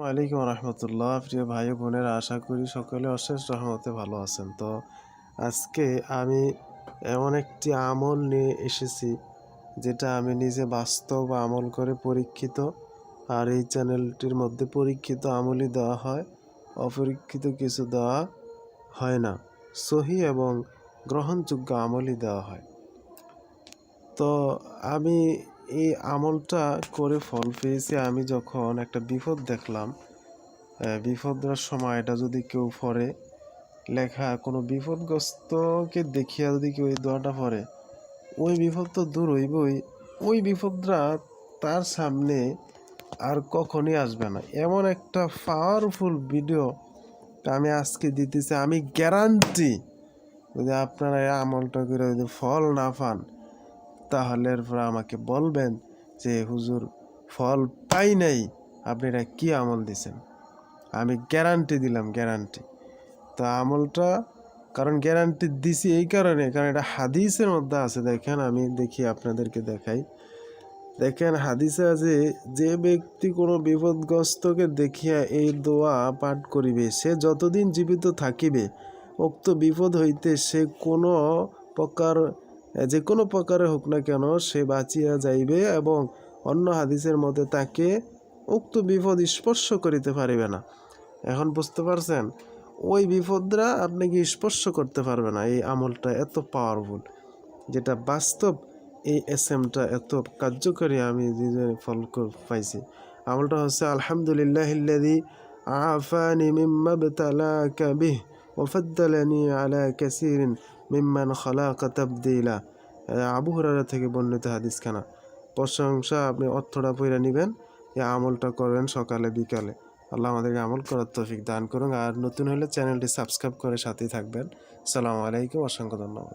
ওয়ালাইকুম রহমতুল্লাহ। প্রিয় ভাই ও বোনেরা, আশা করি সকলে অশেষ রহমতে ভালো আছেন। তো আজকে আমি এমন একটি আমল নিয়ে এসেছি যেটা আমি নিজে বাস্তব আমল করে পরীক্ষিত। আর এই চ্যানেলটির মধ্যে পরীক্ষিত আমলই দেওয়া হয়, অপরীক্ষিত কিছু দেওয়া হয় না। সহি এবং গ্রহণযোগ্য আমলই দেওয়া হয়। তো আমি এই আমলটা করে ফল পেয়েছি। আমি যখন একটা বিপদ দেখলাম, বিপদের সময় এটা যদি কেউ পড়ে, লেখা কোনো বিপদগ্রস্তকে দেখিয়া যদি কেউ এই দোয়াটা পড়ে, ওই বিপদ তো দূর হইবই, ওই বিপদটা তার সামনে আর কখনই আসবে না। এমন একটা পাওয়ারফুল ভিডিও আমি আজকে দিতেছি। আমি গ্যারান্টি, যদি আপনারা এই আমলটা করে যদি ফল না পান, তাহলে এরপর আমাকে বলবেন যে হুজুর ফল পাই নাই, আপনি এটা কী আমল দিছেন। আমি গ্যারান্টি দিলাম, গ্যারান্টি। তো আমলটা কারণ গ্যারান্টি দিছি এই কারণ এটা হাদিসের মধ্যে আছে। দেখেন, আমি দেখি আপনাদেরকে দেখাই। দেখেন, হাদিসে আছে, যে ব্যক্তি কোনো বিপদগ্রস্তকে দেখিয়া এই দোয়া পাঠ করিবে, সে যতদিন জীবিত থাকিবে উক্ত বিপদ হইতে সে কোনো প্রকার, যে কোনো প্রকারে হোক না কেন, সে বাঁচিয়া যাইবে এবং অন্য হাদিসের মধ্যে তাকে উক্ত বিপদ স্পর্শ করিতে পারিবে না। এখন বুঝতে পারছেন, ওই বিপদরা আপনাকে স্পর্শ করতে পারবে না। এই আমলটা এত পাওয়ারফুল, যেটা বাস্তব। এই এসএমটা এত কার্যকরী, আমি যে ফল পাইছি। আমলটা হচ্ছে আলহামদুলিল্লাহিল্লাযী আফানি মিম্মা বতালাকা বিহি ওয়া ফাদ্দালানি আলা কাসীরিন মিম্মান খালাকা তাবদীলা। আবু হুরায়রা থেকে বর্ণিত হাদিসখানা। প্রশংসা, আপনি অর্থটা পড়ে নেবেন, এই আমলটা করবেন সকালে বিকালে। আল্লাহ আমাদেরকে আমল করার তৌফিক দান করুন। আর নতুন হলে চ্যানেলটি সাবস্ক্রাইব করে সাথেই থাকবেন। আসসালামু আলাইকুম, অসংখ্য ধন্যবাদ।